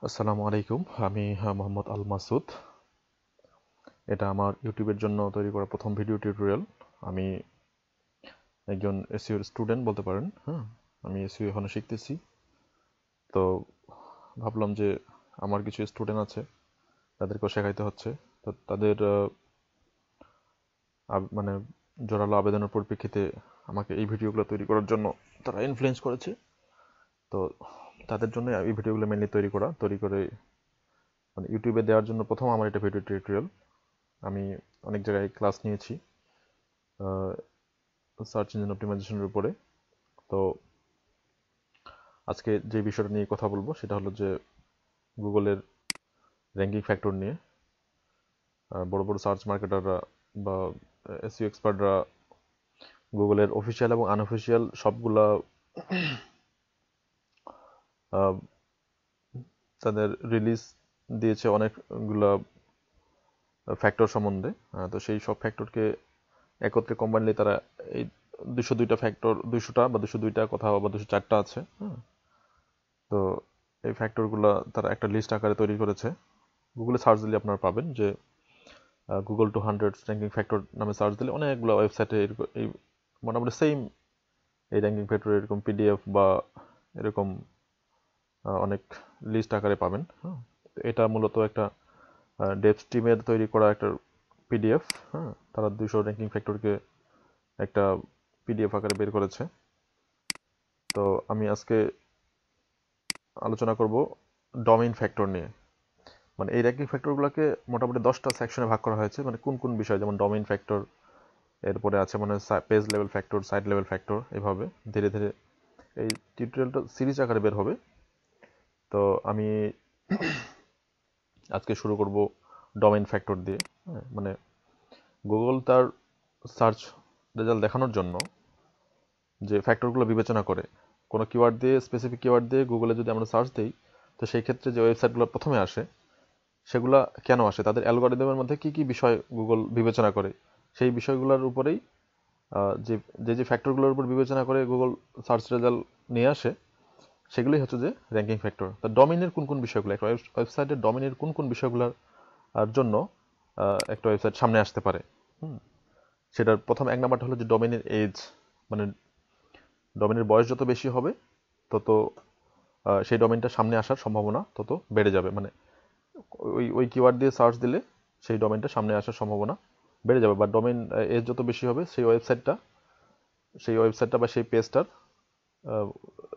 আসসালামু আলাইকুম। আমি মোহাম্মদ আল মাসুদ। এটা আমার ইউটিউবের জন্য তৈরি করা প্রথম ভিডিও টিউটোরিয়াল। আমি একজন এসইওর স্টুডেন্ট বলতে পারেন। আমি এসইও এখনো শিখতেছি। তো ভাবলাম যে আমার কিছু স্টুডেন্ট আছে, তাদেরকেও শেখাইতে হচ্ছে। তো তাদের মানে জোরালো আবেদনের পরিপ্রেক্ষিতে আমাকে এই ভিডিওগুলো তৈরি করার জন্য তারা ইনফ্লুয়েন্স করেছে। তো তাদের জন্য এই ভিডিওগুলো মেনলি তৈরি করে মানে ইউটিউবে দেওয়ার জন্য প্রথম আমার এটা ভিডিও টিউটোরিয়াল। আমি অনেক জায়গায় ক্লাস নিয়েছি সার্চ ইঞ্জিন অপটিমাইজেশনের উপরে। তো আজকে যে বিষয়টা নিয়ে কথা বলবো সেটা হলো যে গুগলের র্যাঙ্কিং ফ্যাক্টর নিয়ে। বড় বড় সার্চ মার্কেটাররা বা এসইও এক্সপার্টরা গুগলের অফিসিয়াল এবং আনঅফিসিয়াল সবগুলা আহ, তাদের রিলিজ দিয়েছে অনেকগুলা ফ্যাক্টর সম্বন্ধে। তো সেই সব ফ্যাক্টরকে একত্রে কম্বাইনলি তারা এই 202টা ফ্যাক্টর, 200টা বা 202টা কথা বা 204টা আছে। তো এই ফ্যাক্টরগুলো তারা একটা লিস্ট আকারে তৈরি করেছে। গুগলে সার্চ দিলে আপনারা পাবেন যে গুগল 200 র্যাঙ্কিং ফ্যাক্টর নামে সার্চ দিলে অনেকগুলো ওয়েবসাইটে এই মোটামুটি সেম এই র্যাঙ্কিং ফ্যাক্টর এরকম পিডিএফ বা এরকম অনেক লিস্ট আকারে পাবেন। এটা মূলত একটা ডেভ টিমের তৈরি করা একটা পিডিএফ। তারা 200 র্যাঙ্কিং ফ্যাক্টরকে একটা পিডিএফ আকারে বের করেছে। তো আমি আজকে আলোচনা করব ডোমেইন ফ্যাক্টর নিয়ে। মানে এই র্যাঙ্কিং ফ্যাক্টরগুলোকে মোটামুটি 10টা সেকশনে ভাগ করা হয়েছে। মানে কোন কোন বিষয়, যেমন ডোমেইন ফ্যাক্টর, এরপরে আছে মানে page level factor, site level factor, এভাবে ধীরে ধীরে এই টিউটোরিয়ালটা সিরিজ আকারে বের হবে। তো আমি আজকে শুরু করব ডোমেইন ফ্যাক্টর দিয়ে। মানে গুগল তার সার্চ রেজাল্ট দেখানোর জন্য যে ফ্যাক্টরগুলো বিবেচনা করে, কোনো কিওয়ার্ড দিয়ে, স্পেসিফিক কিওয়ার্ড দিয়ে গুগলে যদি আমরা সার্চ দিই, তো সেই ক্ষেত্রে যে ওয়েবসাইটগুলো প্রথমে আসে সেগুলা কেন আসে, তাদের অ্যালগরিদমের মধ্যে কি কি বিষয় গুগল বিবেচনা করে, সেই বিষয়গুলোর উপরেই যে যে যে ফ্যাক্টরগুলোর উপর বিবেচনা করে গুগল সার্চ রেজাল্ট নিয়ে আসে, সেগুলোই হচ্ছে যে র্যাঙ্কিং ফ্যাক্টর। তা ডোমেইনের কোন কোন বিষয়গুলো, একটা ওয়েবসাইটের ডোমেইনের কোন কোন বিষয়গুলোর জন্য একটা ওয়েবসাইট সামনে আসতে পারে। সেটার প্রথম এক নাম্বারটা হলো যে ডোমেইনের এজ। মানে ডোমেইনের বয়স যত বেশি হবে তত সেই ডোমেইনটা সামনে আসার সম্ভাবনা তত বেড়ে যাবে। মানে ওই ওই কিওয়ার্ড দিয়ে সার্চ দিলে সেই ডোমেইনটা সামনে আসার সম্ভাবনা বেড়ে যাবে। বা ডোমেইন এজ যত বেশি হবে সেই ওয়েবসাইটটা বা সেই পেজটার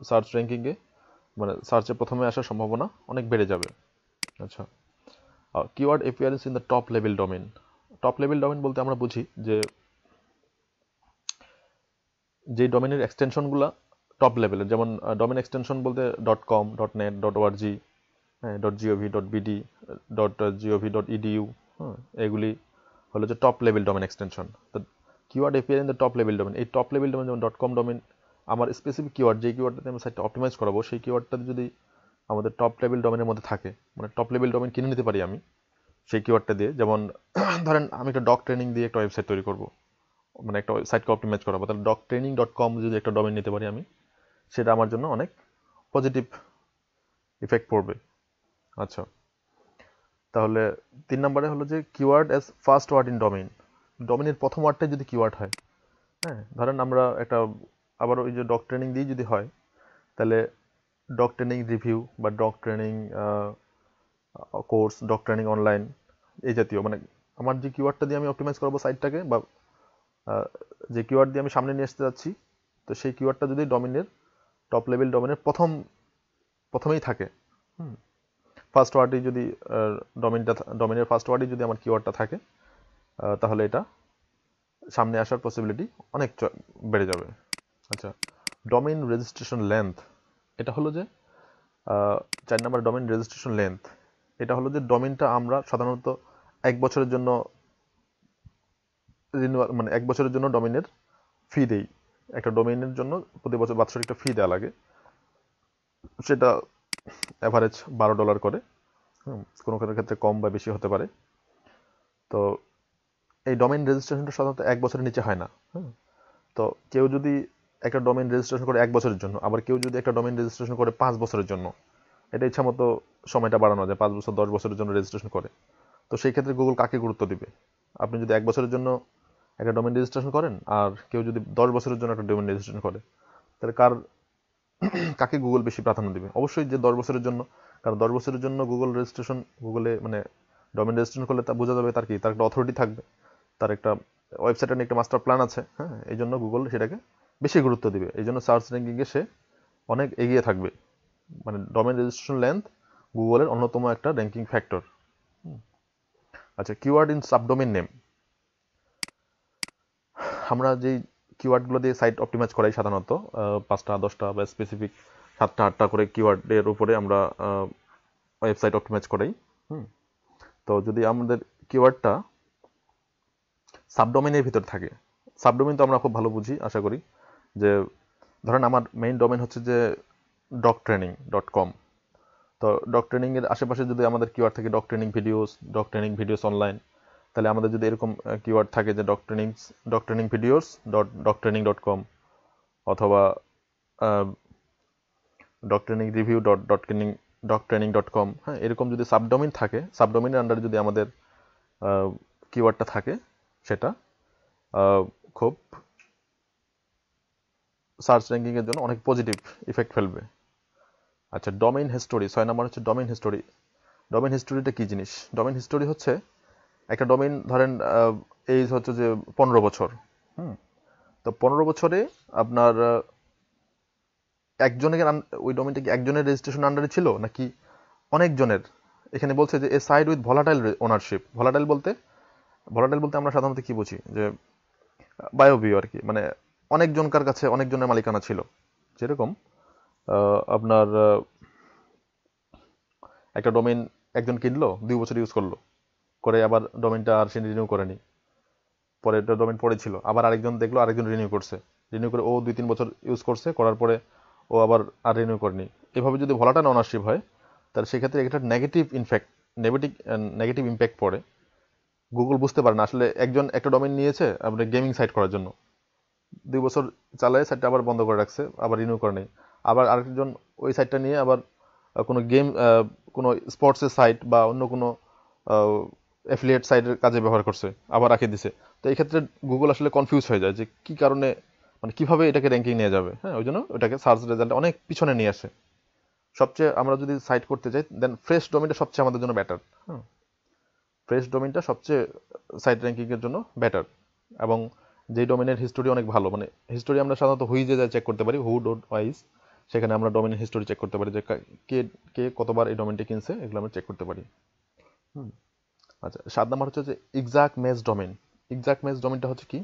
সার্চ র্যাঙ্কিংয়ে, মানে সার্চে প্রথমে আসার সম্ভাবনা অনেক বেড়ে যাবে। আচ্ছা, keyword appearance in the top level domain. Top level domain বলতে আমরা বুঝি যে যে ডোমেইনের এক্সটেনশনগুলো টপ লেভেলের, যেমন ডোমেইন এক্সটেনশন বলতে .com, .net, .org, হ্যাঁ, .gov, .bd, .gov.edu, এগুলি হলো যে টপ লেভেল ডোমেন এক্সটেনশন। তো keyword appear in the top level domain, এই টপ লেভেল ডোমেন যেমন .com ডোমেন, আমার স্পেসিফিক কিওয়ার্ড, যে কিওয়ার্ডটাতে আমি সাইটটা অপটিমাইজ করাবো, সেই কিওয়ার্ডটাতে যদি আমাদের টপ লেভেল ডোমেনের মধ্যে থাকে, মানে টপ লেভেল ডোমেন কিনে নিতে পারি আমি সেই কিওয়ার্ডটা দিয়ে। যেমন ধরেন আমি একটা ডগ ট্রেনিং দিয়ে একটা ওয়েবসাইট তৈরি করব, মানে একটা সাইটকে অপটিমাইজ করাবো, তাহলে dogtraining.com যদি একটা ডোমেন নিতে পারি আমি, সেটা আমার জন্য অনেক পজিটিভ ইফেক্ট পড়বে। আচ্ছা, তাহলে 3 নম্বরে হলো যে keyword as first word in domain. ডোমেইনের প্রথম ওয়ার্ডটাই যদি কিওয়ার্ড হয়, ধরেন আমরা একটা, আবার ওই যে ডগ ট্রেনিং দিয়ে যদি হয়, তাহলে ডগ ট্রেনিং রিভিউ বা dog training course, dog training online, এই জাতীয়, মানে আমার যে কিওয়ার্ডটা দিয়ে আমি অপটিমাইজ করবো সাইটটাকে, বা আহ, যে কিওয়ার্ড দিয়ে আমি সামনে নিয়ে আসতে যাচ্ছি, তো সেই কিওয়ার্ডটা যদি ডোমেইনের টপ লেভেল ডোমেইনের প্রথমেই থাকে, ফার্স্ট ওয়ার্ডই যদি ডোমেইনের ফার্স্ট ওয়ার্ডই যদি আমার কিওয়ার্ডটা থাকে, তাহলে এটা সামনে আসার পসিবিলিটি অনেক বেড়ে যাবে। আচ্ছা, ডোমেইন রেজিস্ট্রেশন লেন্থ, এটা হলো যে 4 নম্বর ডোমেইন রেজিস্ট্রেশন লেন্থ। এটা হলো যে ডোমেইনটা আমরা সাধারণত 1 বছরের জন্য রিনিউয়াল, মানে 1 বছরের জন্য ডোমেইনের ফি দেই। একটা ডোমেইনের জন্য প্রতি বছর বাৎসরিক একটা ফি দেওয়া লাগে, সেটা অ্যাভারেজ $12 করে। কোনো কোনো ক্ষেত্রে কম বা বেশি হতে পারে। তো এই ডোমেইন রেজিস্ট্রেশনটা সাধারণত 1 বছরের নিচে হয় না। তো কেউ যদি একটা ডোমেইন রেজিস্ট্রেশন করে 1 বছরের জন্য, আবার কেউ যদি একটা ডোমেইন রেজিস্ট্রেশন করে 5 বছরের জন্য, এটা ইচ্ছা মতো সময়টা বাড়ানো যায়, 5 বছর 10 বছরের জন্য রেজিস্ট্রেশন করে। তো সেই ক্ষেত্রে গুগল কাকে গুরুত্ব দিবে? আপনি যদি 1 বছরের জন্য একটা ডোমেইন রেজিস্ট্রেশন করেন, আর কেউ যদি 10 বছরের জন্য একটা ডোমেইন রেজিস্ট্রেশন করে, তাহলে কাকে গুগল বেশি প্রাধান্য দিবে? অবশ্যই যে 10 বছরের জন্য। কারণ 10 বছরের জন্য গুগলে মানে ডোমেইন রেজিস্ট্রেশন করলে তা বোঝা যাবে তার একটা অথরিটি থাকবে, তার একটা ওয়েবসাইটে নিয়ে একটা মাস্টার প্ল্যান আছে। হ্যাঁ, এই জন্য গুগল সেটাকে বেশি গুরুত্ব দিবে। এই জন্য সার্চ র্যাঙ্কিংয়ে সে অনেক এগিয়ে থাকবে। মানে ডোমেইন রেজিস্ট্রেশন লেন্থ গুগলের অন্যতম একটা র্যাঙ্কিং ফ্যাক্টর। আচ্ছা, কিওয়ার্ড ইন সাবডোমেইন নেম। আমরা যেই কিওয়ার্ডগুলো দিয়ে সাইট অপটিমাইজ করাই সাধারণত 5টা 10টা বা স্পেসিফিক 7টা 8টা করে কিওয়ার্ডের উপরে আমরা ওয়েবসাইট অপটিমাইজ করাই। তো যদি আমাদের কিওয়ার্ডটা সাবডোমেইনের ভিতর থাকে, সাবডোমেইন তো আমরা খুব ভালো বুঝি আশা করি, যে ধরেন আমার মেইন ডোমেইন হচ্ছে যে doctraining.com। তো ডগ ট্রেনিং এর আশেপাশে যদি আমাদের কিওয়ার্ড থাকে ডগ ট্রেনিং ভিডিওস অনলাইন, তাহলে আমাদের যদি এরকম কিওয়ার্ড থাকে যে ডগ ট্রেনিং ভিডিওস .doctraining.com অথবা ডগ ট্রেনিং রিভিউ .doctraining.com, হ্যাঁ, এরকম যদি সাবডোমেইন থাকে, সাবডোমেইনের আন্ডারে যদি আমাদের কিওয়ার্ডটা থাকে, সেটা খুব সার্চ র্যাঙ্কিং এর জন্য অনেক পজিটিভ ইফেক্ট ফেলবে। আচ্ছা, ডোমেইন হিস্টোরি 6 নম্বর হচ্ছে ডোমেইন হিস্টোরি। ডোমেইন হিস্টোরিটা কি জিনিস? ডোমেইন হিস্টোরি হচ্ছে একটা ডোমেইন, ধরেন এইজ হচ্ছে যে 15 বছর। তো 15 বছরে আপনার ওই ডোমেইনটা কি একজনের রেজিস্ট্রেশন আন্ডারে ছিল নাকি অনেকজনের? এখানে বলছে যে a site with volatile ownership. Volatile বলতে আমরা সাধারণত কি বুঝি? যে বায়োভিউ আর কি, মানে অনেকজনকার কাছে অনেকজনের মালিকানা ছিল। যেরকম আপনার একটা ডোমেইন একজন কিনলো, 2 বছর ইউজ করলো, করে আবার ডোমেইনটা আর সে রিনিউ করেনি, পরে একটা ডোমেইন পড়েছিল, আবার আরেকজন দেখলো, আরেকজন রিনিউ করে ও 2-3 বছর ইউজ করছে, করার পরে ও আবার আর রিনিউ করেনি। এভাবে যদি ভলাটাইল ওনারশিপ হয়, তাহলে সেক্ষেত্রে একটা নেগেটিভ ইম্প্যাক্ট পড়ে। গুগল বুঝতে পারে না আসলে একজন একটা ডোমেইন নিয়েছে আপনার গেমিং সাইট করার জন্য, 2 বছর চালায় সাইটটা আবার বন্ধ করে রাখছে, আবার রিনিউ করে নেই। আবার আরেকজন ওই সাইটটা নিয়ে আবার কোনো কোনো স্পোর্টসের সাইট বা অন্য কোনো অ্যাফিলিয়েট সাইটের কাজে ব্যবহার করছে, আবার রাখে দিছে। তো এই ক্ষেত্রে গুগল আসলে কনফিউজ হয়ে যায় যে কি কারণে, মানে কিভাবে এটাকে র্যাঙ্কিং নিয়ে যাবে। হ্যাঁ, ওই জন্য ওটাকে সার্চ রেজাল্ট অনেক পিছনে নিয়ে আসে। সবচেয়ে আমরা যদি সাইট করতে চাই, দেন ফ্রেশ ডোমেইনটা সবচেয়ে আমাদের জন্য বেটার। হ্যাঁ, ফ্রেশ ডোমেইনটা সবচেয়ে সাইট র্যাঙ্কিং এর জন্য বেটার। এবং যেই ডোমেইনের হিস্টোরি অনেক ভালো, মানে হিস্টোরি আমরা সাধারণত হুইজে যা চেক করতে পারি, who.wise, সেখানে আমরা ডোমেইনের হিস্টোরি চেক করতে পারি যে কে কে কতবার এই ডোমেইনটি কিনছে, এগুলো আমরা চেক করতে পারি। আচ্ছা, 7 নম্বর হচ্ছে যে exact match domain. Exact match ডোমেইনটা হচ্ছে কি,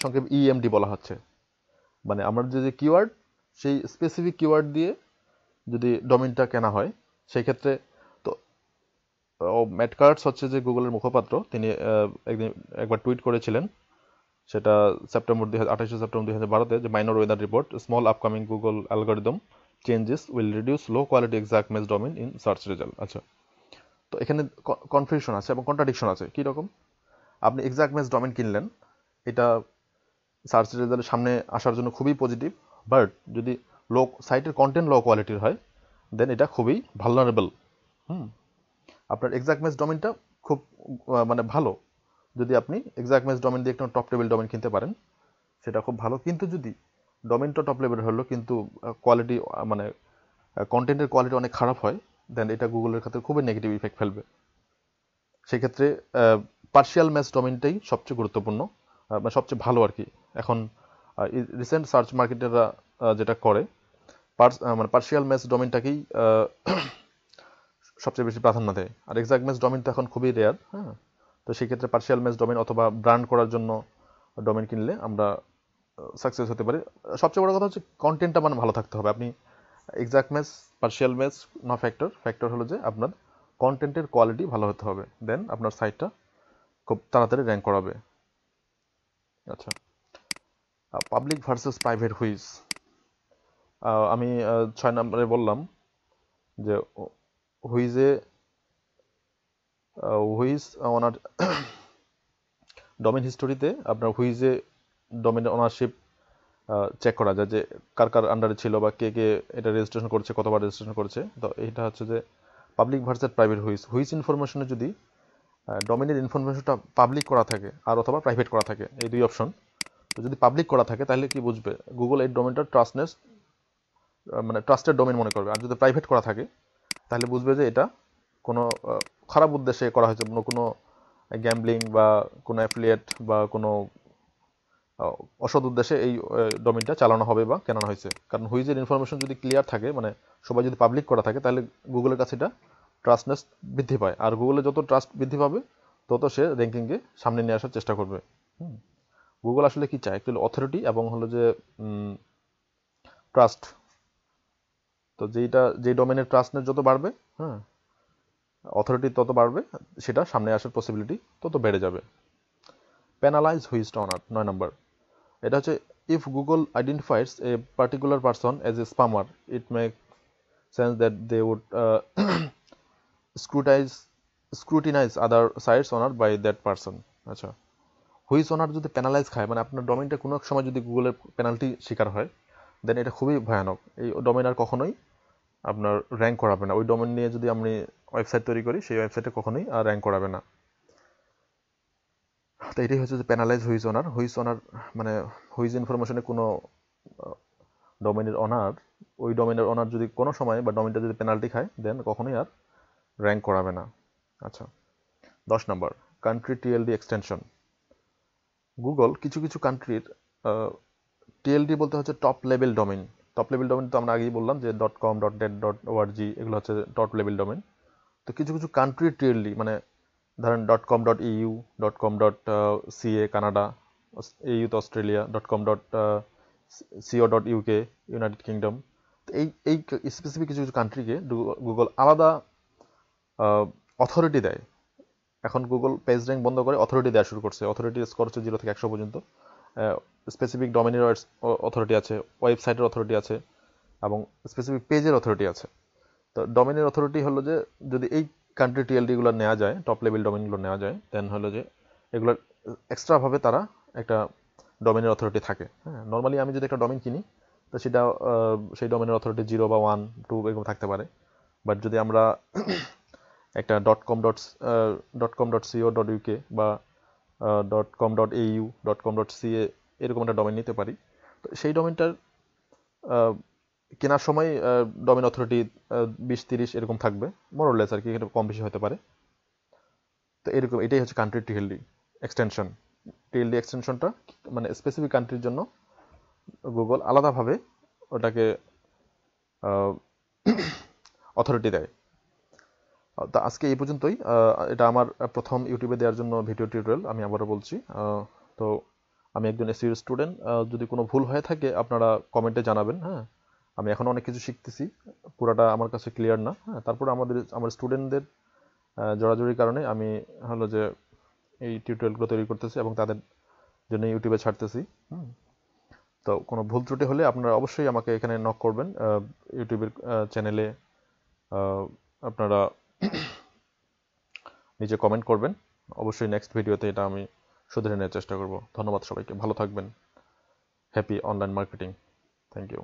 সংক্ষেপে ইএমডি বলা হচ্ছে। মানে আমরা যে কিওয়ার্ড, সেই স্পেসিফিক কিওয়ার্ড দিয়ে যদি ডোমেইনটা কেনা হয়, সেই ক্ষেত্রে তো ম্যাট কার্টস হচ্ছে যে গুগলের মুখপাত্র, তিনি একবার টুইট করেছিলেন, সেটা 28 সেপ্টেম্বর 2012-তে, যে minor weather report, small upcoming Google algorithm changes will reduce low quality exact match domain in search result. আচ্ছা, তো এখানে কনফিউশন আছে এবং কন্ট্রাডিকশন আছে। কি রকম? আপনি এক্সাক্ট ম্যাচ ডোমেইন কিনলেন, এটা সার্চ রেজাল্টের সামনে আসার জন্য খুবই পজিটিভ, বাট যদি সাইটের কন্টেন্ট লো কোয়ালিটির হয়, দেন এটা খুবই ভালনারেবল। আপনার এক্সাক্ট ম্যাচ ডোমেইনটা খুব মানে ভালো, যদি আপনি এক্সাক্ট ম্যাচ ডোমেইন দিয়ে একটা টপ লেভেল ডোমেইন কিনতে পারেন, সেটা খুব ভালো। কিন্তু যদি ডোমেইনটা টপ লেভেল হলো কিন্তু কোয়ালিটি, মানে কন্টেন্টের কোয়ালিটি অনেক খারাপ হয়, দেন এটা গুগলের ক্ষেত্রে খুবই নেগেটিভ ইফেক্ট ফেলবে। সেক্ষেত্রে পার্শিয়াল ম্যাচ ডোমেইনটাই সবচেয়ে গুরুত্বপূর্ণ, মানে সবচেয়ে ভালো আর কি। এখন রিসেন্ট সার্চ মার্কেটাররা যেটা করে, মানে পার্শিয়াল ম্যাচ ডোমেইনটাকেই সবচেয়ে বেশি প্রাধান্য দেয়। আর এক্সাক্ট ম্যাচ ডোমেইন তো এখন খুবই রেয়ার। হ্যাঁ, তো সেক্ষেত্রে পার্শিয়াল ম্যাচ ডোমেইন অথবা ব্র্যান্ড করার জন্য ডোমেইন কিনলে আমরা সাকসেস হতে পারি। সবচেয়ে বড় কথা হচ্ছে কন্টেন্টটা মানে ভালো থাকতে হবে। আপনি এক্সাক্ট ম্যাচ, পার্শিয়াল ম্যাচ না ফ্যাক্টর হলো যে আপনার কন্টেন্টের কোয়ালিটি ভালো হতে হবে, দেন আপনার সাইটটা খুব তাড়াতাড়ি র্যাঙ্ক করাবে। আচ্ছা, পাবলিক ভার্সেস প্রাইভেট হুইজ। আমি 6 নম্বরে বললাম যে হুইজ ওনার ডোমেইন হিস্টোরিতে আপনার হুইজে ডোমেইন ওনারশিপ চেক করা যায় যে কার কার আন্ডারে ছিল বা কে কে এটা রেজিস্ট্রেশন করছে, কতবার রেজিস্ট্রেশন করছে। তো এটা হচ্ছে যে পাবলিক ভার্সেস প্রাইভেট হুইচ ইনফরমেশনে যদি ডোমেনের ইনফরমেশনটা পাবলিক করা থাকে আর অথবা প্রাইভেট করা থাকে, এই দুই অপশন। তো যদি পাবলিক করা থাকে তাহলে কি বুঝবে, গুগল এই ডোমেনটা মানে ট্রাস্টেড ডোমেন মনে করবে। আর যদি প্রাইভেট করা থাকে তাহলে বুঝবে যে এটা কোনো খারাপ উদ্দেশ্যে করা হয়েছে, কোনো গ্যাম্বলিং বা কোনো অ্যাফিলিয়েট বা কোনো অসৎ উদ্দেশ্যে এই ডোমেনটা চালানো হবে বা কেনানো হয়েছে। কারণ হুইজের ইনফরমেশন যদি ক্লিয়ার থাকে, মানে সবাই যদি পাবলিক করা থাকে, তাহলে গুগলের কাছে এটা ট্রাস্টনেস বৃদ্ধি পায়। আর গুগলে যত ট্রাস্ট বৃদ্ধি পাবে তত সে র্যাঙ্কিংকে সামনে নিয়ে আসার চেষ্টা করবে। গুগল আসলে কি চায়, অ্যাকচুয়ালি অথরিটি এবং হলো যে ট্রাস্ট। তো যেই ডোমেনের ট্রাস্টনেস যত বাড়বে, হ্যাঁ, অথরিটি তত বাড়বে, সেটা সামনে আসার পসিবিলিটি তত বেড়ে যাবে। পেনালাইজ হুইজ অনার 9 নম্বর। এটা হচ্ছে if Google identifies a particular person as a spammer, it make sense that they would scrutinize other sites owner by that person. আচ্ছা, হুইজ অনার যদি পেনালাইজ খায়, মানে আপনার ডোমেইনটা কোনো এক সময় যদি গুগলের পেনাল্টি শিকার হয়, দেন এটা খুবই ভয়ানক। এই ডোমেইন আর কখনোই আপনার র্যাঙ্ক করাবে না। ওই ডোমেইন নিয়ে যদি আমি ওয়েবসাইট তৈরি করি, সেই ওয়েবসাইটে কখনোই আর র্যাঙ্ক করাবে না। তো এটাই হচ্ছে যে পেনালাইজ হুইজ অনার। মানে হুইজ ইনফরমেশনে কোনো ডোমেইনের অনার, ওই ডোমেইনের অনার যদি কোনো সময় বা ডোমেইনটা যদি পেনাল্টি খায়, দেন কখনোই আর র্যাঙ্ক করাবে না। আচ্ছা, 10 নম্বর, কান্ট্রি টিএলডি এক্সটেনশন। গুগল কিছু কিছু কান্ট্রির টিএলডি বলতে হচ্ছে top level domain. Top level domain তো আমরা আগেই বললাম যে .com, .net, .org এগুলো হচ্ছে টপ লেভেল ডোমেইন। তো কিছু কিছু কান্ট্রির টিএলডি, মানে ধরেন .com.eu, .com.ca কানাডা, EU তো অস্ট্রেলিয়া, .com.co.uk ইউনাইটেড কিংডম। তো এই স্পেসিফিক কিছু কিছু কান্ট্রিকে গুগল আলাদা অথরিটি দেয়। এখন গুগল পেজ র্যাঙ্ক বন্ধ করে অথরিটি দেওয়া শুরু করছে। অথরিটি স্কোর হচ্ছে 0 থেকে 100 পর্যন্ত। স্পেসিফিক ডোমেনের অথরিটি আছে, ওয়েবসাইটের অথরিটি আছে, এবং স্পেসিফিক পেজের অথরিটি আছে। তো ডোমেনের অথরিটি হলো যে যদি এই কান্ট্রি টিএলডিগুলো নেওয়া যায়, টপ লেভেল ডোমেনগুলো নেওয়া যায়, দেন হলো যে এগুলোর এক্সট্রাভাবে তারা একটা ডোমেনের অথরিটি থাকে। হ্যাঁ, নর্মালি আমি যদি একটা ডোমেন কিনি, তো সেটা সেই ডোমেনের অথরিটি 0 বা 1, 2 এরকম থাকতে পারে। বাট যদি আমরা একটা .com.co.uk বা .com.au, .com.ca এরকম একটা ডোমেন নিতে পারি, তো সেই ডোমেনটার কেনার সময় ডোমেন অথরিটি 20-30 এরকম থাকবে, মোরলেস আর কি, এটা কম বেশি হতে পারে। তো এরকম, এটাই হচ্ছে কান্ট্রি টিএলডি এক্সটেনশন। টিএলডি এক্সটেনশনটা মানে স্পেসিফিক কান্ট্রির জন্য গুগল আলাদাভাবে ওটাকে অথরিটি দেয়। তো আজকে এই পর্যন্তই। এটা আমার প্রথম ইউটিউবে দেওয়ার জন্য ভিডিও টিউটোরিয়াল, আমি আবারও বলছি। তো আমি একজন এসইও স্টুডেন্ট। যদি কোনো ভুল হয়ে থাকে আপনারা কমেন্টে জানাবেন। হ্যাঁ, আমি এখন অনেক কিছু শিখতেছি, পুরাটা আমার কাছে ক্লিয়ার না। হ্যাঁ, তারপরে আমার স্টুডেন্টদের জোরাজুরির কারণে আমি হলো যে এই টিউটোরিয়ালগুলো তৈরি করতেছি এবং তাদের জন্য ইউটিউবে ছাড়তেছি। তো কোনো ভুল ত্রুটি হলে আপনারা অবশ্যই আমাকে এখানে নক করবেন ইউটিউবের চ্যানেলে। আপনারা নিচে কমেন্ট করবেন। অবশ্যই নেক্সট ভিডিওতে এটা আমি শুধরে নেওয়ার চেষ্টা করব। ধন্যবাদ সবাইকে, ভালো থাকবেন। Happy online marketing. Thank you.